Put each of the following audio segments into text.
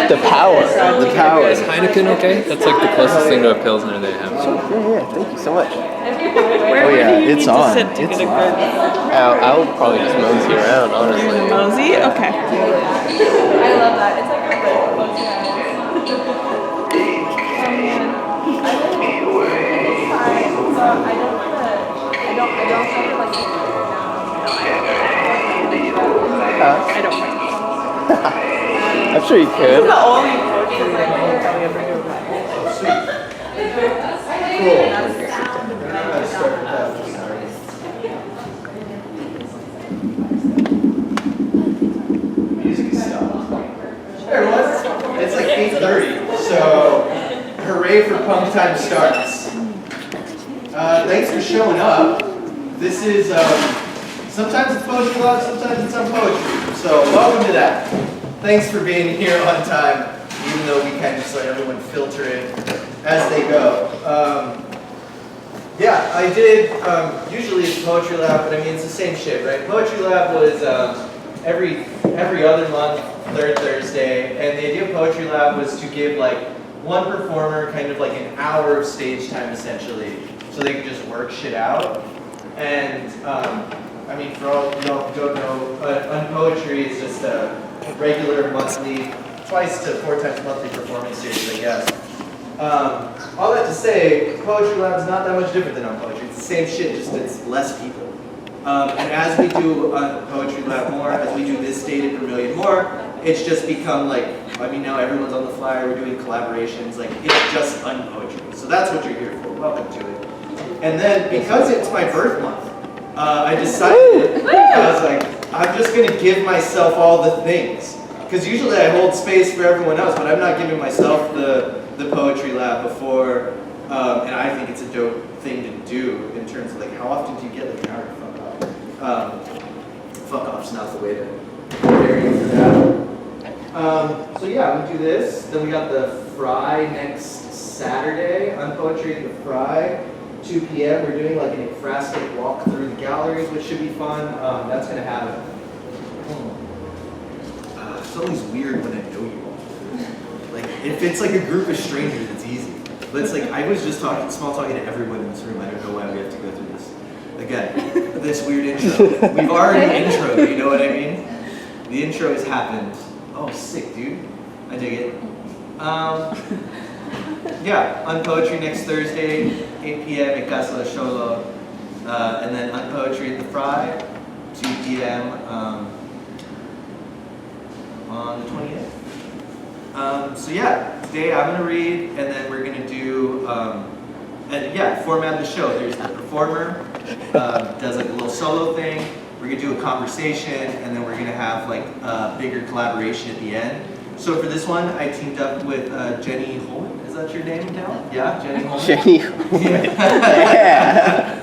The power. The power. Is Heineken okay? That's like the closest thing to a Pilsner they have. Yeah, thank you so much. Oh yeah, it's on. It's on. I'll probably just mosey around, honestly. Mosey? Okay. I love that. It's like a I don't I'm sure you could. the only poetry that we ever do. Music is stopped. Hey everyone, it's like 8:30, so hooray for punk time starts. Thanks for showing up. This is, sometimes it's Poetry Lab, sometimes it's unpoetry. So welcome to that. Thanks for being here on time, even though we kind of just let everyone filter it as they go. Yeah, I did, usually it's Poetry Lab, but I mean it's the same shit, right? Poetry Lab was every other month, third Thursday, and the idea of Poetry Lab was to give like one performer kind of like an hour of stage time essentially, so they could just work shit out. And I mean, for all y'all who don't know, unpoetry is just a regular monthly, twice to 4 times monthly performance series, I guess. All that to say, Poetry Lab is not that much different than unpoetry. It's the same shit, just it's less people. And as we do Poetry Lab more, as we do this Stated per Million more, it's just become like, I mean now everyone's on the flyer, we're doing collaborations, like it's just unpoetry. So that's what you're here for, welcome to it. And then because it's my birth month, I decided, I was like, I'm just gonna give myself all the things. Because usually I hold space for everyone else, but I'm not giving myself the Poetry Lab before, and I think it's a dope thing to do in terms of like, how often do you get like an hour to fuck off? Fuck off's not the way to prepare you for that. So yeah, we do this, then we got the Fry next Saturday, Unpoetry at the Fry. 2 p.m. We're doing like an ekphrastic walk through the galleries, which should be fun. That's going to happen. It's always weird when I know you all. Like, if it's like a group of strangers, it's easy. But it's like, I was just small talking to everyone in this room. I don't know why we have to go through this. Again, this weird intro. We've already introed, you know what I mean? The intro has happened. Oh, sick, dude. I dig it. Yeah, Unpoetry next Thursday, 8 p.m. at ACOSTA. And then Unpoetry at the Fry, 2 p.m. On the 28th. So yeah, today I'm going to read, and then we're going to do, format the show. There's the performer, does like a little solo thing. We're going to do a conversation, and then we're going to have like a bigger collaboration at the end. So for this one, I teamed up with Jenny Holman. Is that your name now? Yeah, Jenny Holman. Jenny Holman. Yeah.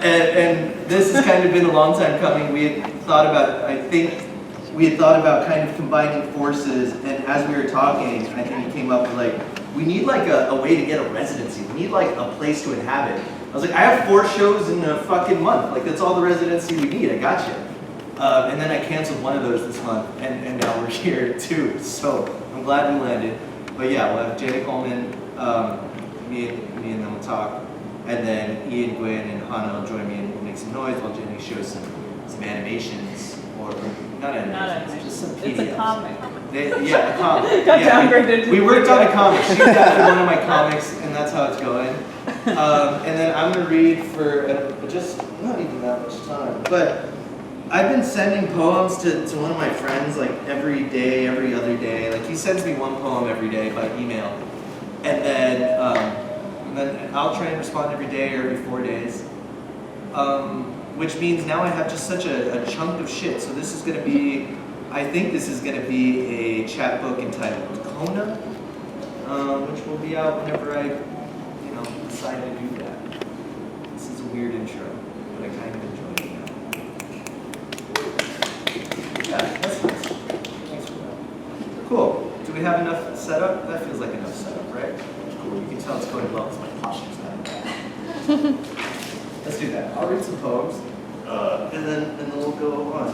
And this has kind of been a long time coming. We had thought about, we had thought about kind of combining forces, and as we were talking, I think we came up with like, we need like a way to get a residency. We need like a place to inhabit. I was like, I have 4 shows in a fucking month. Like that's all the residency we need. I got you. And then I canceled one of those this month, and now we're here too. So I'm glad we landed. But yeah, we'll have Jenny Coleman, me and them will talk, and then Ian, Gwin, and Hanna will join me and we'll make some noise while Jenny shows some animations, or not animations, just some PDFs. It's a comic. Yeah, a comic. Got downgraded. We worked on a comic. She's got one of my comics, and that's how it's going. And then I'm gonna read for just not even that much time, but. I've been sending poems to one of my friends like every day, every other day. Like he sends me 1 poem every day by email, and then I'll try and respond every day or every 4 days. Which means now I have just such a chunk of shit. So this is going to be, I think this is going to be a chapbook entitled Kona, which will be out whenever I, decide to do that. This is a weird intro, but I kind of enjoy it now. Yeah, that's nice. Thanks for that. Cool. Do we have enough setup? That feels like enough setup, right? Cool. You can tell it's going well because my posture's not bad. Let's do that. I'll read some poems, and then we'll go on.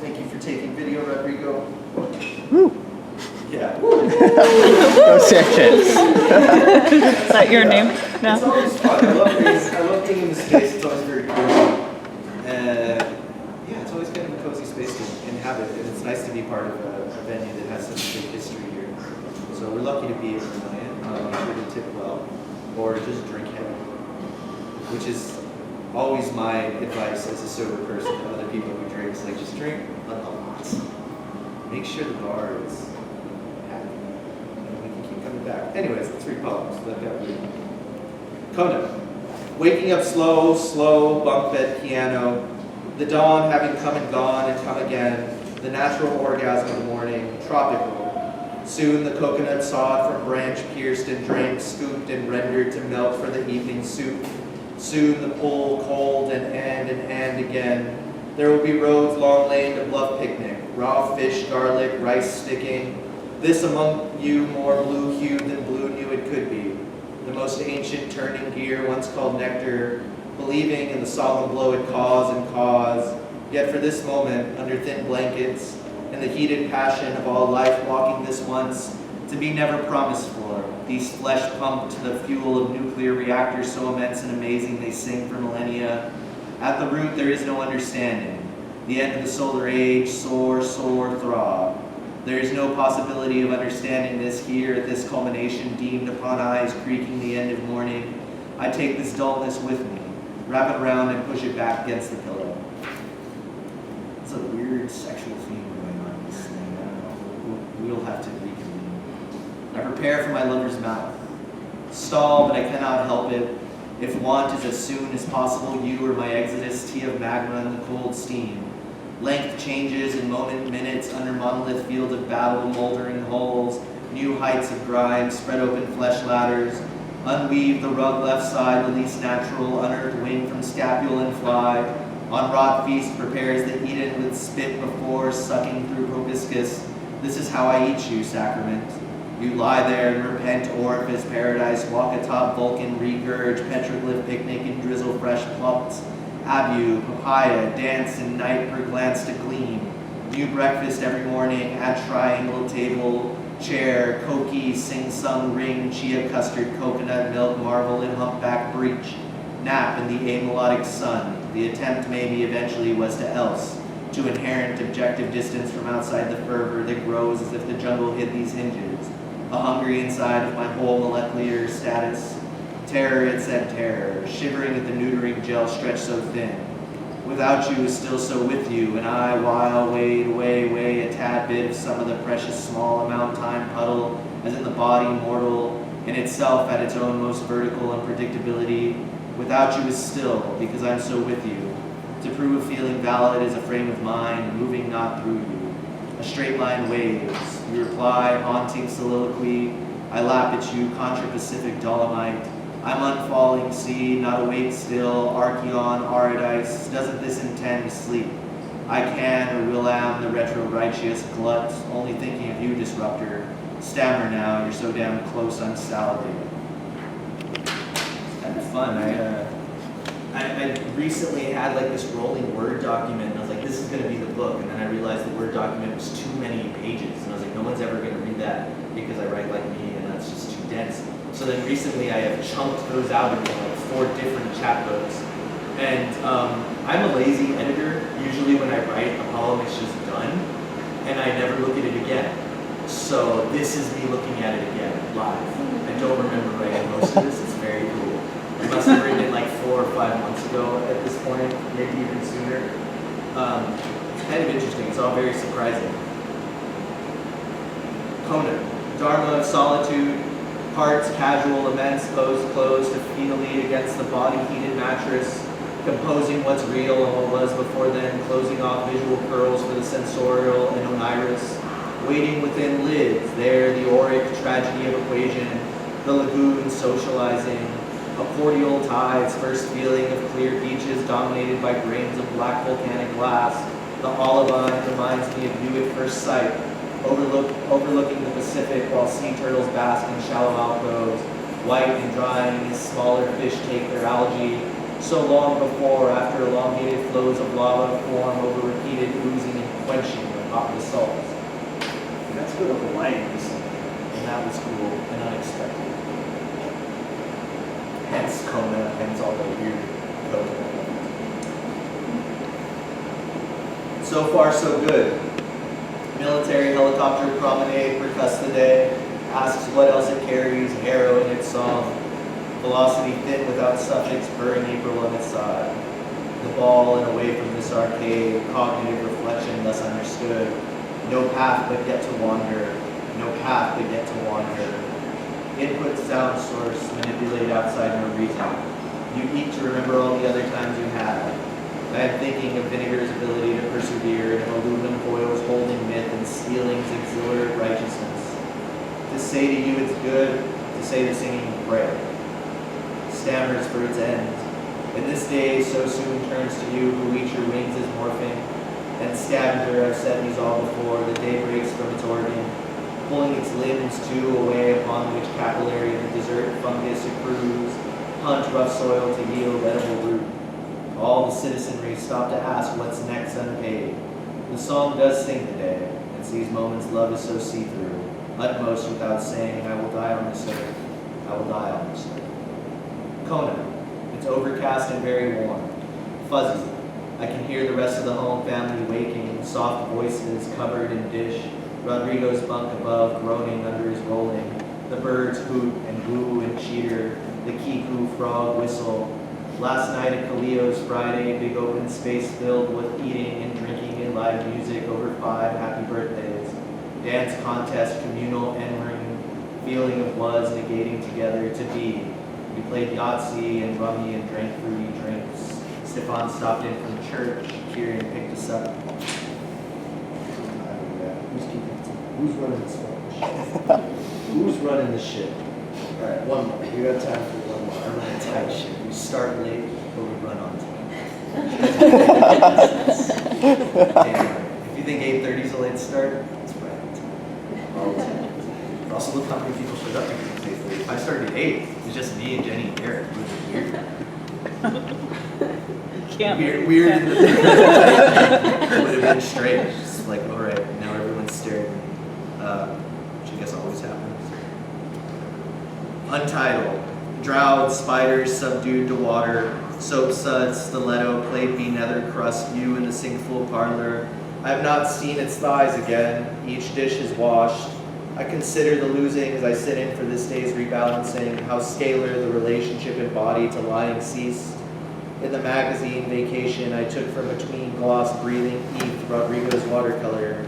Thank you for taking video, Rodrigo. Woo. Yeah. Woo. No sections. Is that your name? It's No. always fun. I love being in the space. It's always very cozy. Yeah, it's always kind of a cozy space to inhabit, and it's nice to be part of a venue that has such a big history here. So we're lucky to be able to play it. Make sure to tip well, or just drink heavy, which is always my advice as a sober person to other people who drink. It's like, just drink a lot. Make sure the bar is happy, and we can keep coming back. Anyways, let's read poems. Let that read. Kona. Waking up slow, bunk bed piano. The dawn having come and gone and come again. The natural orgasm of the morning, tropical. Soon the coconut sawed from branch pierced and drank, scooped and rendered to melt for the evening soup. Soon the pull, cold and again. There will be roads long laid to bluff picnic, raw fish, garlic, rice sticking. This among you more blue-hued than blue knew it could be. The most ancient turning gear once called nectar, believing in the solemn blow it cause. Yet for this moment, under thin blankets, and the heated passion of all life walking this once, to be never promised for, these flesh pumped to the fuel of nuclear reactors so immense and amazing they sing for millennia. At the root there is no understanding. The end of the solar age, sore throb. There is no possibility of understanding this here at this culmination deemed upon eyes creaking the end of morning. I take this dullness with me, wrap it around and push it back against the pillow. It's a weird sexual theme going on in this thing. I don't know. We'll have to reconvene. I prepare for my lover's mouth. Stall, but I cannot help it. If want is as soon as possible, you or my exodus, tea of magma and the cold steam. Length changes in minutes under monolith field of battle, moldering holes, new heights of grime, spread open flesh ladders. Unweave the rug left side, release natural, unearth wing from scapule and fly. On rot feast prepares the Eden with spit before sucking through proboscis. This is how I eat you, sacrament. You lie there and repent, orifice, paradise, walk atop Vulcan, regurge, petroglyph, picnic, and drizzle fresh plucked. Abu, papaya, dance and night per glance to gleam. New breakfast every morning at triangle table, chair, koki, sing-sung ring, chia custard, coconut milk, marvel in humpback breech. Nap in the amelodic sun. The attempt maybe eventually was to else, to inherent objective distance from outside the fervor that grows as if the jungle hid these hinges. A hungry inside of my whole molecular status. Terror, it said terror, shivering at the neutering gel stretched so thin. Without you is still so with you, and I, while weighed away a tad bit of some of the precious small amount time puddle, as in the body mortal, in itself at its own most vertical unpredictability. Without you is still, because I'm so with you. To prove a feeling valid is a frame of mind, moving not through you. A straight line waves. You reply, haunting soliloquy. I lap at you, contra-Pacific Dolomite. I'm unfalling sea, not awake still, Archeon, Aridice. Doesn't this intend sleep? I can or will am the retro-righteous glut, only thinking of you, disruptor. Stammer now, you're so damn close, I'm salivating. It's kind of fun. I recently had like this rolling Word document, and I was like, this is going to be the book. And then I realized the Word document was too many pages, and I was like, no one's ever going to read that because I write like me, and that's just too dense. So then recently I have chunked those out into like 4 different chapbooks. And I'm a lazy editor. Usually when I write a poem, it's just done, and I never look at it again. So this is me looking at it again, live. I don't remember writing most of this. It's very cool. I must have written it like 4 or 5 months ago at this point, maybe even sooner. It's kind of interesting. It's all very surprising. Kona, Dharma of solitude, parts casual, immense, posed close to fetally against the body-heated mattress, composing what's real and what was before then, closing off visual curls for the sensorial and onirous, waiting within lids, there the auric tragedy of equation, the lagoon socializing, accordial tides, first feeling of clear beaches dominated by grains of black volcanic glass. The olivine reminds me of you at first sight, overlooking the Pacific while sea turtles bask in shallow alcoves, white and drying as smaller fish take their algae. So long before, after elongated flows of lava form over repeated oozing and quenching of hot basalts. That's good of Hawaii recently. And that was cool and unexpected. Hence Kona, hence all the weird Kona. So far, so good. Military helicopter promenade percuss the day, asks what else it carries, arrow in its song. Velocity thin without suffix, burring April on its side. The ball and away from this arcade, cognitive reflection thus understood. No path but yet to wander, no path but yet to wander. Input sound source, manipulate outside no reason. You eat to remember all the other times you had. I am thinking of vinegar's ability to persevere and aluminum foil's holding myth and stealing's exhilarate righteousness. To say to you it's good, to say the singing prayer. Stammers for its end. And this day so soon turns to you who eat your wings as morphing. And scavenger, I've said these all before, the day breaks from its organ, pulling its limbs too away upon which capillary the desert fungus accrues, hunt rough soil to yield edible root. All the citizenry stop to ask what's next unpaid. The song does sing today, and these moments love is so see-through, utmost without saying, I will die on this earth, I will die on this earth. Kona, it's overcast and very warm, fuzzy. I can hear the rest of the home family waking, soft voices covered in dish, Rodrigo's bunk above groaning under his rolling, the birds hoot and boo and cheer, the kiku frog whistle. Last night at Khalil's Friday, big open space filled with eating and drinking and live music over 5 happy birthdays. Dance contest, communal entering, feeling of was negating together to be. We played Yahtzee and rummy and drank fruity drinks. Stefan stopped in from church. Kieran picked us up. Who's running this one? Who's running the ship? All right, one more. We got time for one more. I'm running a tight ship. We start late, but we run on time. Damn right. If you think 8:30 is a late start, it's right on time. All the time. Also, look how many people showed up to this 8:30. If I started at 8, it was just me and Jenny and Garrett. It was weird. Can't Weird in the it would have been straight. It's just like, all right, now everyone's staring. Which I guess always happens. Untitled. Drowned spiders subdued to water. Soap suds, stiletto, plate bee nether crust view in the sinkful parlor. I have not seen its thighs again. Each dish is washed. I consider the losing as I sit in for this day's rebalancing, how scalar the relationship in body to lying ceased. In the magazine Vacation, I took from between gloss breathing Eve Rodrigo's watercolor.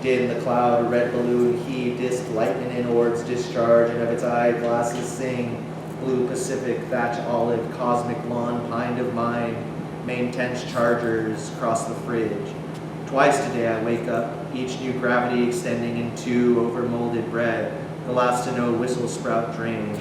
Did in the cloud a red balloon heave, disc lightning in orbs discharge, and of its eye glasses sing. Blue Pacific, thatch olive, cosmic lawn, pined of mine, main tense chargers across the fridge. Twice today I wake up, each new gravity extending into over-molded bread, the last to know whistle sprout drain.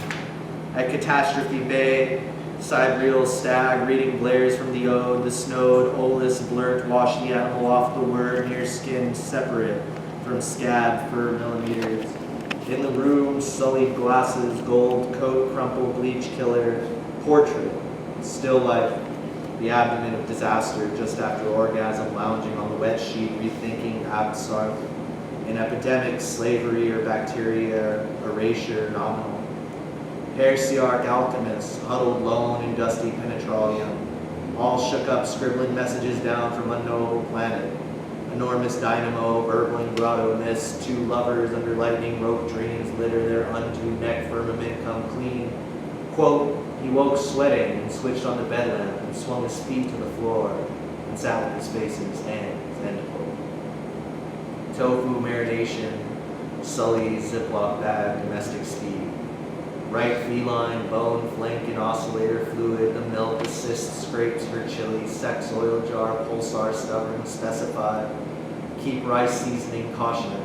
At Catastrophe Bay, sidereal stag reading blares from the ode, the snowed olus blurt wash the animal off the word, near skin separate from scab fur millimeters. In the room, sullied glasses, gold coat, crumpled bleach killer, portrait, still life, the abdomen of disaster just after orgasm, lounging on the wet sheet, rethinking absarth, an epidemic, slavery or bacteria, erasure, nominal. Heresiarch alchemists, huddled lone in dusty penetralium, all shook up, scribbling messages down from unknowable planet. Enormous dynamo, burbling grotto mist, 2 lovers under lightning rope dreams litter their unto neck firmament come clean. Quote, he woke sweating and switched on the bed lamp and swung his feet to the floor and sat with his face in his hands, end quote. Tofu marination, Sully Ziploc bag, domestic speed. Right feline, bone, flank, and oscillator fluid, the milk assists, scrapes her chili, sex oil jar, pulsar stubborn, specified. Keep rice seasoning cautionary.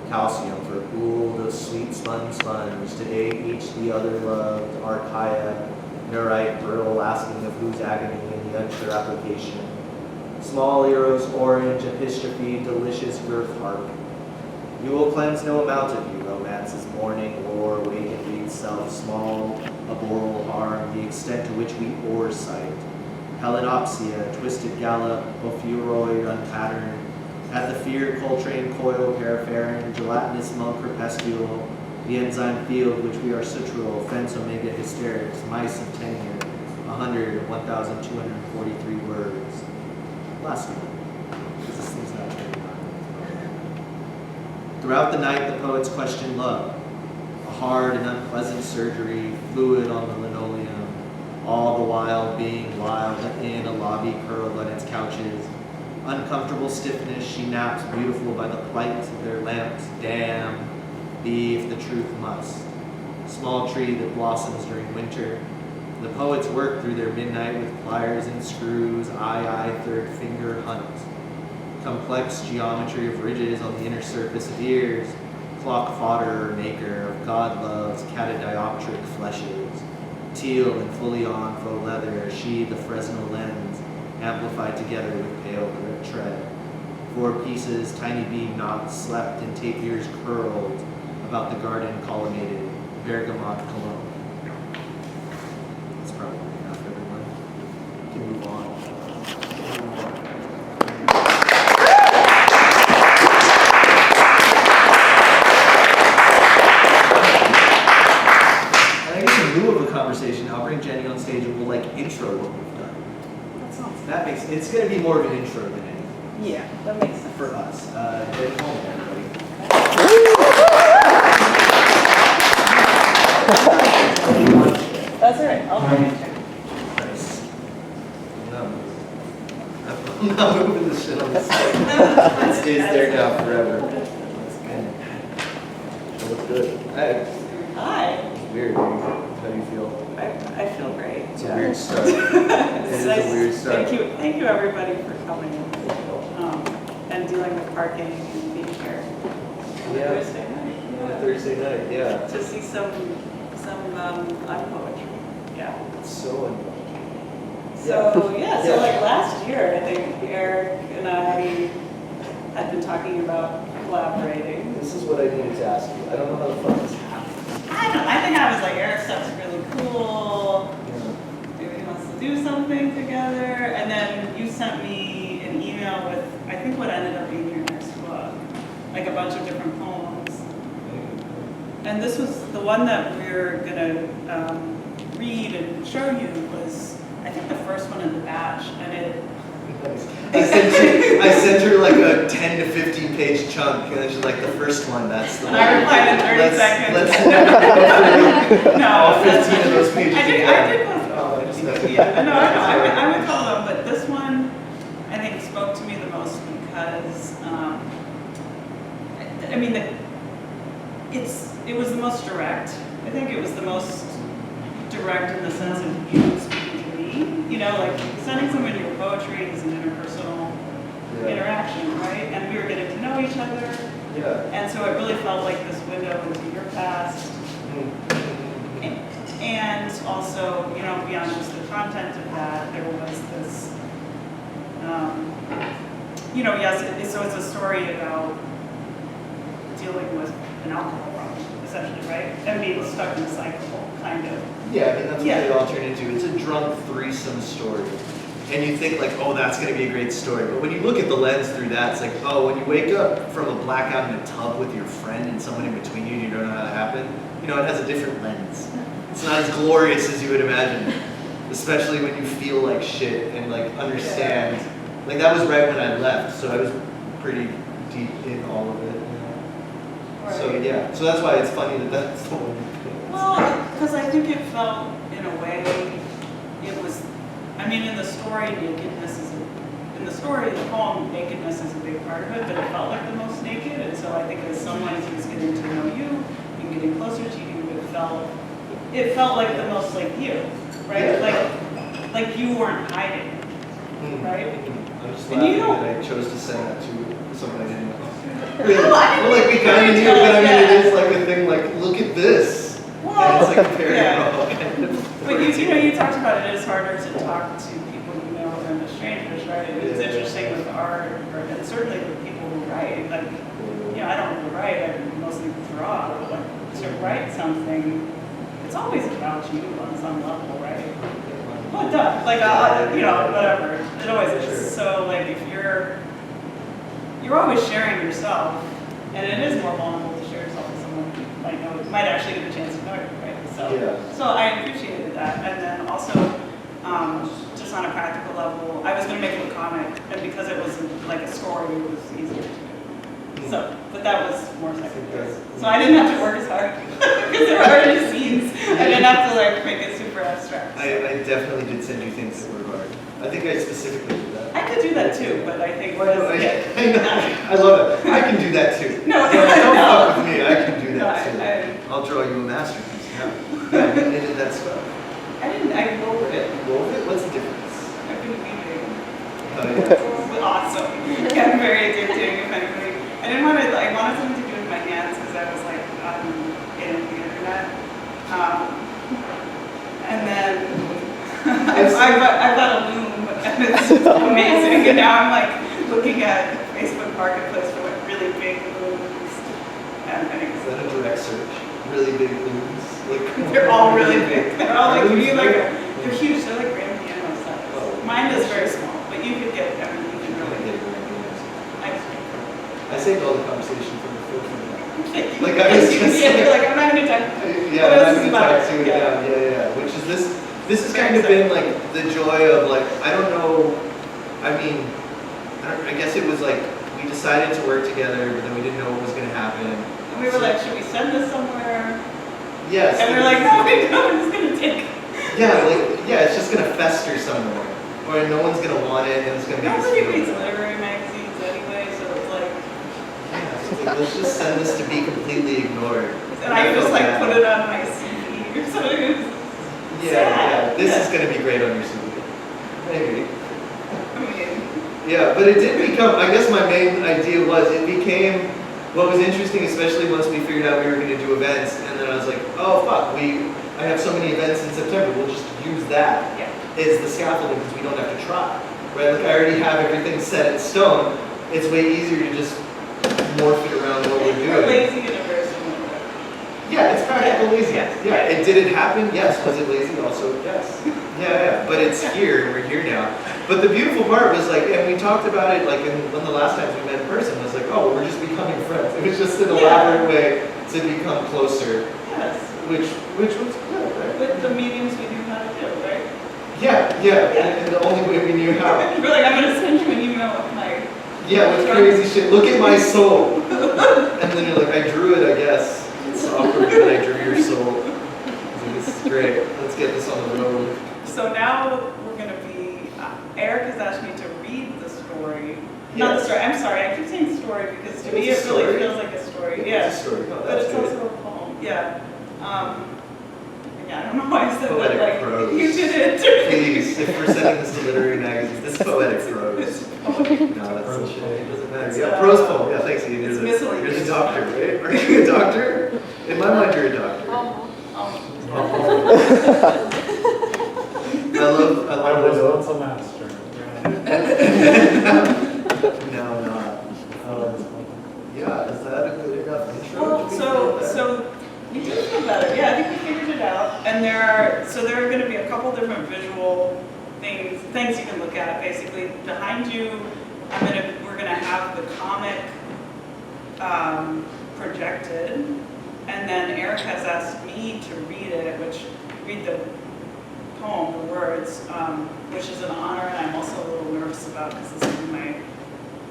Calcium for gould of sweet spun sponge, today each the other loved, archaea, neurite brill asking of whose agony in the unsure application. Small eros orange, epistrophe, delicious girth harp. You will cleanse no amount of you, romance's morning lore, waken read self, small, aboral harm, the extent to which we ore sight. Helenopsia, twisted gallop, ophiuroid, unpatterned, at the fear coltrane coil, paraferin, gelatinous monk crepuscule, The enzyme field, which we are citral, fence omega hysterics, mice of tenure, 100 of 1,243 words. Last one, because this thing's not very long. Throughout the night, the poets question love. A hard and unpleasant surgery, fluid on the linoleum, all the while being wild in a lobby curled on its couches. Uncomfortable stiffness, she naps beautiful by the plight of their lamps. Damn, be if the truth must. Small tree that blossoms during winter. The poets work through their midnight with pliers and screws, eye, third finger hunt. Complex geometry of ridges on the inner surface of ears, clock fodder maker of God loves catadioptric fleshes. Teal and fully on faux leather, she the Fresnel lens, amplified together with pale tread. 4 pieces, tiny beam knots, slept and tapirs curled about the garden colonnaded, bergamot cologne. That's probably enough, everyone. We can move on. And I guess in lieu of a conversation, I'll bring Jenny on stage and we'll like intro what we've done. That makes it's going to be more of an intro than anything. Yeah, that makes sense. For us. Jenny Holman, everybody. That's all right. I'll bring it. Nice. I'm not moving this shit on the side. It stays there now forever. That's good. It looks good. Hey. Hi. It's weird. How do you feel? I feel great. It's a weird start. It's It is nice. a weird start. Thank you everybody for coming and dealing with parking and being here on Yeah. Thursday night. On a Thursday night, yeah. To see some unpoetry. Yeah. It's so So like last year, I think Eric and I had been talking about collaborating. This is what I needed to ask you. I don't know how the fuck this happened. I think I was like, Eric's stuff's really cool. Maybe he wants to do something together. And then you sent me an email with, I think, what ended up being your next book, like a bunch of different poems. And this was the one that we're gonna read and show you was, I think, the first one in the batch, and it. I sent her like a 10 to 15 page chunk, and then she's like, the first one, that's the one. And I replied in 30 seconds. Let's never go through No, all 15 of those pages I did again. go through. Oh, it's never- Yeah, no, I would tell them, but this one, I think, spoke to me the most because, I mean, it was the most direct. I think it was the most direct in the sense of you speaking to me. You know, like sending somebody your poetry is an interpersonal interaction, right? And we were getting to know each other. Yeah. And so it really felt like this window into your past. And also, you know, beyond just the content of that, there was this, you know, yes, so it's a story about dealing with an alcohol problem, essentially, right? And being stuck in a cycle, kind of. Yeah, I mean, that's what they all turn into. It's a drunk threesome story. And you think like, oh, that's going to be a great story. But when you look at the lens through that, it's like, oh, when you wake up from a blackout in a tub with your friend and someone in between you and you don't know how that happened, you know, it has a different lens. It's not as glorious as you would imagine, especially when you feel like shit and like understand. Like that was right when I left, so I was pretty deep in all of it. You know? Right. So yeah, so that's why it's funny that that's the one. Well, because I think it felt, in a way, it was, I mean, in the story, nakedness is, in the story, the poem, nakedness is a big part of it, but it felt like the most naked, and so I think as someone who's getting to know you and getting closer to you, it felt like the most like you, right? Yeah. Like you weren't hiding, right? I'm just And laughing you don't- that I chose to send that to someone I didn't know. Well, I didn't Well, like we think kind of you knew, would but I tell, mean, yeah. it is like a thing. Like, look at this, and it's like a paragraph. But you know, you talked about it is harder to talk to people you know than to strangers, right? It's interesting with art, and certainly with people who write. Like, you know, I don't really write; I mostly draw. But like, to write something, it's always about you on some level, right? Well, it does. Like, you know, whatever. It always is. So, like, if you're always sharing yourself, and it is more vulnerable to share yourself with someone who might know might actually get a chance to know you, right? So, Yeah. so I appreciated that. And then also, just on a practical level, I was going to make it a comic, and because it was like a story, it was easier to do. So, but that was more secondary. So I didn't have to work as hard because there were already scenes. I didn't have to like make it super abstract. I definitely did send you things that were hard. I think I specifically did that. I could do that too, but I think Well, I, yeah. I love it. I can do that too. No, Don't no. fuck with me. I can do that No, too. I'll draw you a masterpiece. Yeah, I did that stuff. I didn't. I wove it. Wove it? What's the difference? I've been weaving. Oh, yeah. It was awesome. Yeah, very addicting. If anybody, I didn't want to. I wanted something to do with my hands because I was like in the internet, and then I bought a loom, and it's amazing. And now I'm like looking at Facebook Marketplace for like really big looms. And Is that a direct search? Really big looms? Like, they're all really big. They're all like they're huge. They're like grand piano size. Oh. Mine is very small, but you could get. I mean, you can really get. I saved all the conversation from the filter. Like I was just you're like I'm not gonna talk. Yeah, I'm not gonna talk to it down. Yeah. Which is this. This has kind of been like the joy of like I don't know. I mean, I guess it was like we decided to work together, but then we didn't know what was gonna happen. And we were like, should we send this somewhere? Yes. And we were like, no, it's gonna take. Yeah, it's just gonna fester somewhere, or no one's gonna want it, and it's gonna make us Nobody feel reads bad. literary magazines anyway, so it's like. Yeah, so it's like, let's just send this to be completely ignored. And I just like put it on my CD or something. Yeah. This is gonna be great on your CD. Maybe. I mean, Yeah, but it did become. I guess my main idea was it became. What was interesting, especially once we figured out we were going to do events, and then I was like, oh fuck, I have so many events in September. We'll just use that as the scaffolding because we don't have to try, right? Like I already have everything set in stone. It's way easier to just morph it around what we're doing. we're lazy in a very similar way. Yeah, it's practical lazy. Yes. Yeah, it did it happen? Yes. Was it lazy? Also, yes. Yeah. But it's here, and we're here now. But the beautiful part was like, and we talked about it like when the last times we met in person was like, oh, we're just becoming friends. It was just an elaborate way to become closer. Yes. Which was good, right? With the mediums we knew how to do, right? Yeah. And the only way we knew how. We're like, I'm gonna send you an email with my. Yeah, with crazy shit. Look at my soul. And then you're like, I drew it, I guess. It's awkward that I drew your soul. So this is great. Let's get this on the road. So now we're gonna be. Eric has asked me to read the story. Not the story. I'm sorry. I keep saying story because to me it really feels like a story. Yeah. It's a story. No, But that's it's good. also a poem. Yeah. Yeah. I don't know why I said Poetic that. Like prose. you did it. Please, if we're sending this to literary magazines, this is poetic prose. No, that's some shit. It doesn't matter. Yeah, prose poem. Yeah, thanks. You're It's the miscellaneous. doctor, right? Are you a doctor? In my mind, you're a doctor. I love a master. No, not. Yeah, is that a good enough intro? Well, so we did feel better. Yeah, I think we figured it out. And there are going to be a couple different visual things you can look at. Basically, behind you, we're gonna have the comic projected, and then Eric has asked me to read the poem, the words, which is an honor, and I'm also a little nervous about because this will be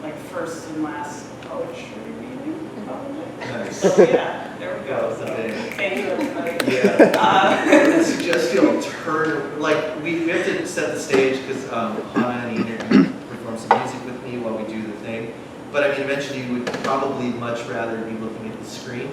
my first and last poetry reading, probably. Nice. So yeah, there we go. That was the thing. Thank you, everybody. Yeah. I suggest y'all turn, we have to set the stage because Hanna and Ian are going to perform some music with me while we do the thing. But I mean, eventually you would probably much rather be looking at the screen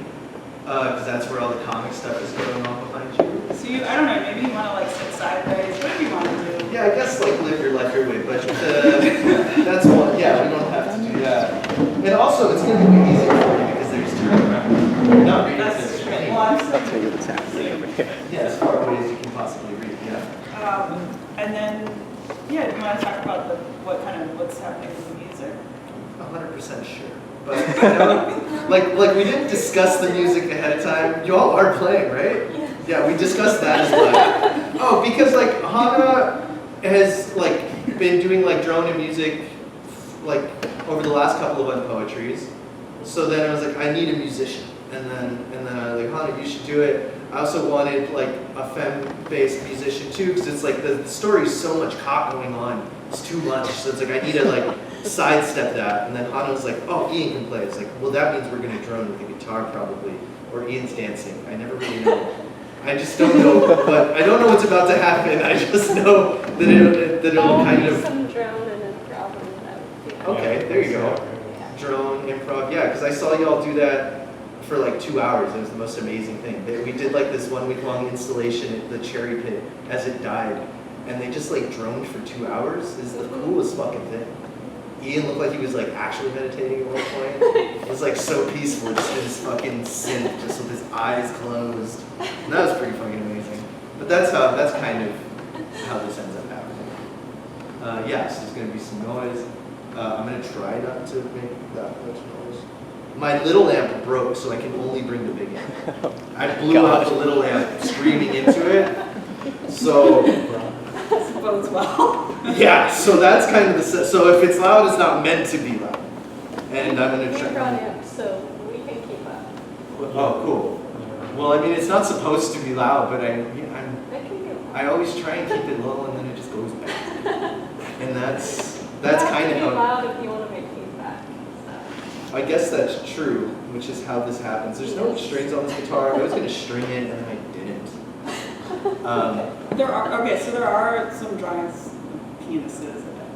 because that's where all the comic stuff is going on behind you. So I don't know, maybe you want to sit sideways, whatever you want to do. Yeah, I guess live your life your way, but that's one. Yeah, we don't have to do that. And also, it's going to be easier for you because there's turnaround. You're not reading That's this true. anyway. Well, I'm I'll tell you what's happening over here. Yeah, as far away as you can possibly read. Yeah. And then, do you want to talk about what's happening with the music? 100% sure. But I know, like we didn't discuss the music ahead of time. You all are playing, right? Yeah, we discussed that as well. Oh, because Hanna has been doing drone and music over the last couple of unpoetries. So then I was like, I need a musician. and then I was like, Hanna, you should do it. I also wanted like a femme-based musician too, because it's like the story's so much cock going on. It's too much. So it's like I need to like sidestep that. And then Hanna was like, oh, Ian can play. It's like, well, that means we're gonna drone with the guitar probably, or Ian's dancing. I never really know. I just don't know, but I don't know what's about to happen. I just know that it'll kind of. Some drone and improv and that would be Okay, there you go. Drone, improv, yeah, because I saw y'all do that for like 2 hours. It was the most amazing thing. We did like this 1 week long installation at the Cherry Pit as it died, and they just like droned for 2 hours. It's the coolest fucking thing. Ian looked like he was like actually meditating at one point. It was like so peaceful, just in his fucking synth, just with his eyes closed. And that was pretty fucking amazing. But that's kind of how this ends up happening. Yes, there's gonna be some noise. I'm gonna try not to make that much noise. My little amp broke, so I can only bring the big amp. I blew out the little amp screaming into it. So Bodes well. yeah, so that's kind of the so if it's loud, it's not meant to be loud. And I'm gonna We try. brought it, so we can keep up. Oh, cool. Well, I mean, it's not supposed to be loud, but It can be loud. I always try and keep it low, and then it just goes back. And that's kind of You have to be how. loud if you want to make feedback. So. I guess that's true, which is how this happens. There's no strings on this guitar. I was gonna string it, and then I didn't. There are some drawings of penises in it.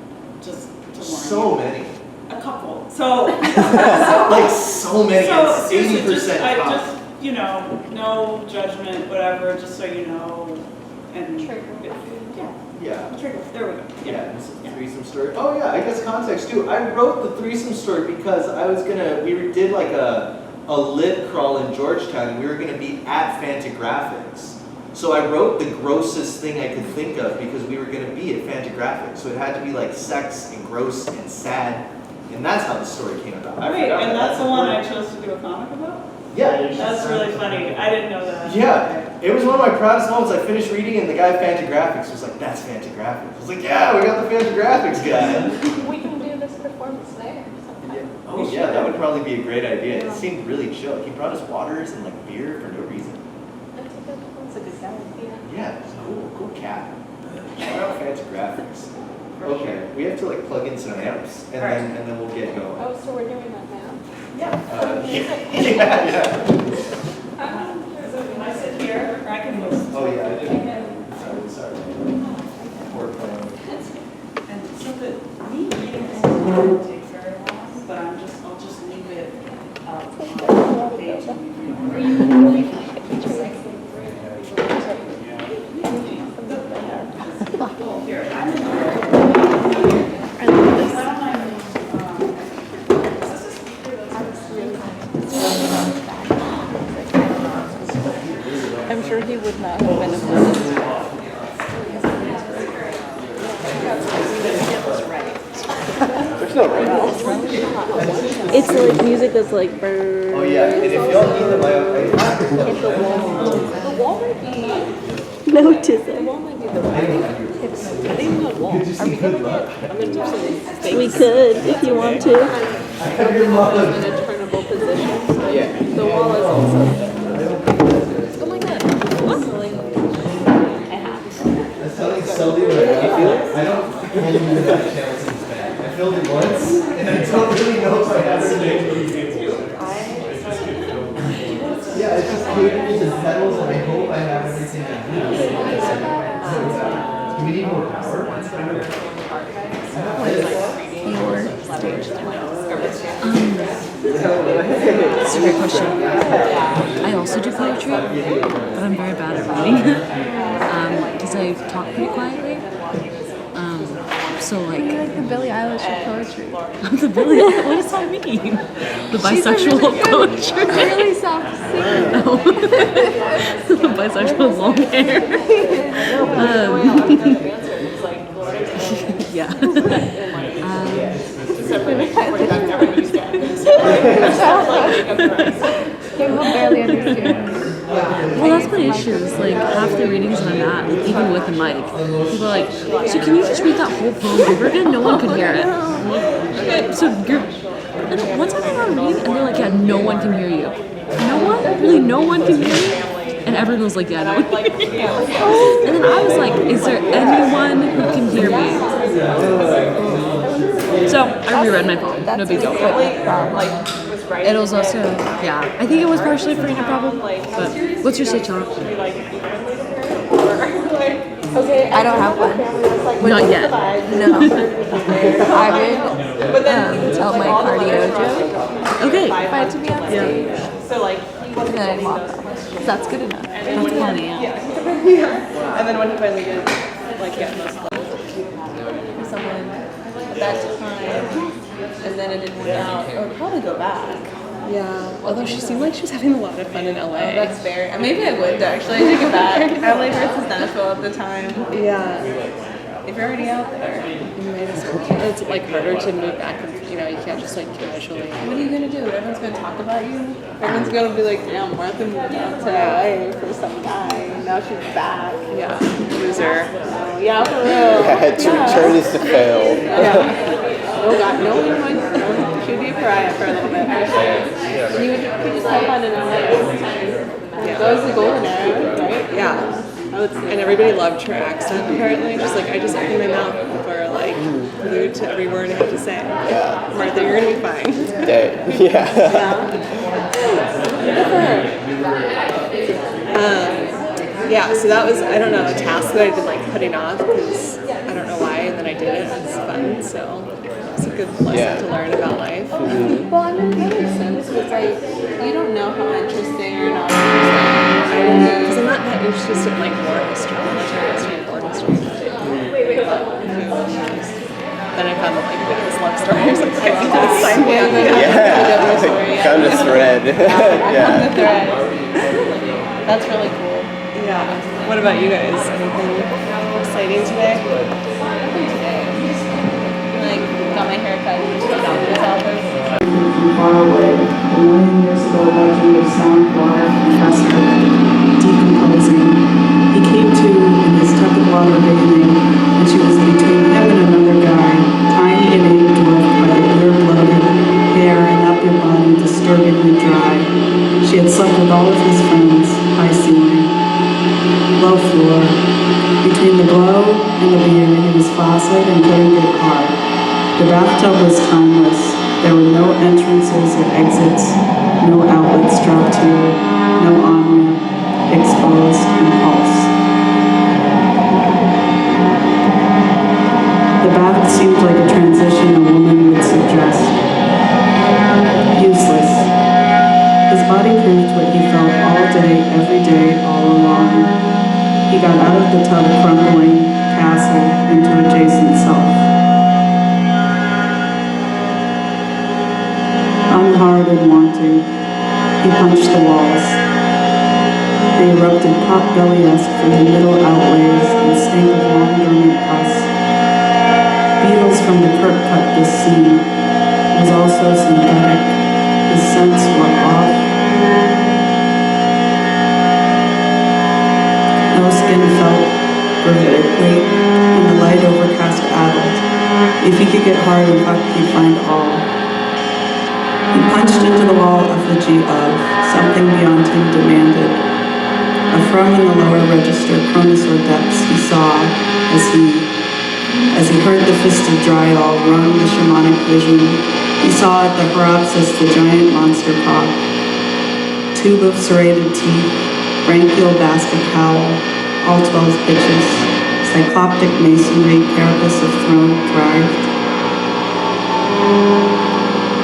Just to warn So you. many. A couple. So Like so many. So It's seriously, 80% I pop. just, you know, no judgment, whatever, just so you know. And Trigger. Yeah. Trigger. There we go. Yeah, this is the threesome story. Oh yeah, I guess context too. I wrote the threesome story because I was we did like a lit crawl in Georgetown, and we were gonna be at Fantagraphics. So I wrote the grossest thing I could think of because we were gonna be at Fantagraphics. So it had to be like sex and gross and sad, and that's how the story came about. I Wait, forgot and that. that's the one I chose to do a comic about? Yeah. That's really funny. I didn't know that. Yeah, it was one of my proudest moments. I finished reading, and the guy at Fantagraphics was like, "That's Fantagraphics." I was like, "Yeah, we got the Fantagraphics guy." We can do this performance there sometime. Oh yeah, that would probably be a great idea. It seemed really chill. He brought us waters and like beer for no reason. That's a good guy. Yeah, it's cool cat. Shout out Fantagraphics. Okay, we have to like plug in some amps, and then we'll get going. Oh, so we're doing that now? Yeah. So can I sit here, or I can move? Oh yeah. Sorry. Poor plan. And so the me reading this doesn't take very long, but I'll just leave it on the page and we can here. I'm in I love this. Is this a speaker that's I'm sure he would not have been offended. There's no right. It's like music that's like burr. Oh yeah, and if y'all need them, The wall might be. Notice The it. wall might be the right. I think the wall. Are we gonna get? I'm gonna do some fake. We could if you want to. In a turnable position. So Yeah. the wall is also. Oh my god. What? I have. That's something silly, but I don't think I can do that channel since bad. I filmed it once, and I don't really know if I have it. Yeah, it's just cables and pedals, and I hope I have everything I need. Do we need more power? That's a great question. I also do poetry, but I'm very bad at reading because I talk pretty quietly. So like The Billie Eilish of poetry. the Billie, what does that mean? The bisexual poetry. Really soft singer. The bisexual with long hair. Yeah. People barely understand. Well, that's my issue. Is like half the readings I'm at, like, even with the mic, people are like, "So can you just read that whole poem over again? No one can hear it." I'm like, okay, so you're. And one time I got a reading, and they're like, "Yeah, no one can hear you." no one can hear me. And everyone was like, yeah, no one can hear you. And then I was like, is there anyone who can hear me? So I reread my poem. No big deal. It was also, yeah, I think it was partially for a problem. But what's your stitch on? I don't have one. Not yet. No. I would tell my cardio joke Okay. if I had to be on stage. So like, And then I'd walk off. That's good enough. That's funny, yeah. Yeah. And then when he finally did, like, get most of For someone at that time, and then it didn't work out, I would probably go back. Yeah. Although she seemed like she was having a lot of fun in LA. Oh, that's fair. Maybe I would actually. I take it back. LA versus Nashville at the time. Yeah. If you're already out there, You might as well. It's like harder to move back, and you know, you can't just like casually. what are you gonna do? Everyone's gonna talk about you. Everyone's gonna be like, "Damn, Martha moved out to LA for some guy. Now she's back." Yeah. Loser. Oh, yeah, for real. Turn is to fail. Yeah. No one should be a pariah for a little bit. For sure. And you just have fun in LA. That was the golden era, right? Yeah. I would say. And everybody loved her accent, apparently. Just like, I just opened my mouth for like, glued to every word I have to say. Yeah. Martha, you're gonna be fine. Yeah. Yeah, so that was, I don't know, a task that I'd been like putting off because I don't know why, and then I did it. It was fun, so it's a good lesson to learn about life. Well, I mean, that makes sense. It's like, you don't know how interesting or not interesting. Because I'm not that interested in like war history, military history, and war history. Then I found like this love story or something. Sign me up. Yeah. Found a thread. Yeah. That's really cool. Yeah. What about you guys? Anything exciting today? Like, got my hair cut and just got this album. From far away, a million years ago, legend of sound, water, and fester, decomposing. He came to in his tepid water bathing, and she was between him and another guy, tiny and ape dwarfed by the beer-bloated hair and upper body disturbingly dry. She had slept with all of his friends, high ceiling, low floor. Between the glow and the beer, he was flaccid and couldn't get hard. The bathtub was timeless. There were no entrances or exits, no outlets dropped here, no on-ramp, exposed impulse. The bath seemed like a transition a woman would suggest. Useless. His body proved what he felt all day, every day, all along. He got out of the tub crumbling, castle, into adjacent self. Unhard and wanting, he punched the walls. They erupted pot-belly-esque from the middle outlays and stank of long dormant pus. Beetles from the curb cut this scene was also synthetic. His scents were off. No skin felt gravitic weight in the light overcast adult. If he could get hard and fuck, he'd find all. He punched into the wall effigy of something beyond him demanded. A from in the lower register chronosaur depths he saw as he heard the fisted dryall wrung the shamanic vision. He saw at the Horopsis the giant monster cock, tube of serrated teeth, branchial basket howl, all 12 pitches, cycloptic masonry, carapace of throne thrived.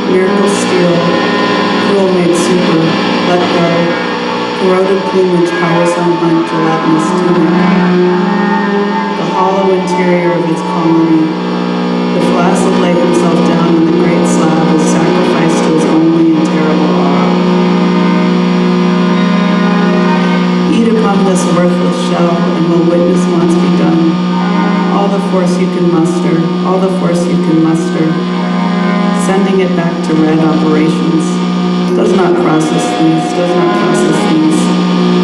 Miracle steel, cruel made super, let go, corroded plumage powers on hunt, gelatinous tunic. The hollow interior of its colony, the flaccid laid himself down in the great slab as sacrifice to his only and terrible awe. Eat upon this worthless shell, and will witness once be done. All the force you can muster, all the force you can muster. Sending it back to red operations. Does not process these,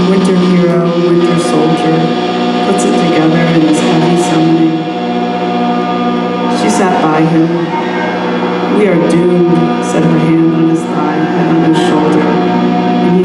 Winter hero, winter soldier, puts it together in his heavy summoning. She sat by him. We are doomed, said her hand on his thigh and on his shoulder, and he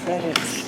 Credits.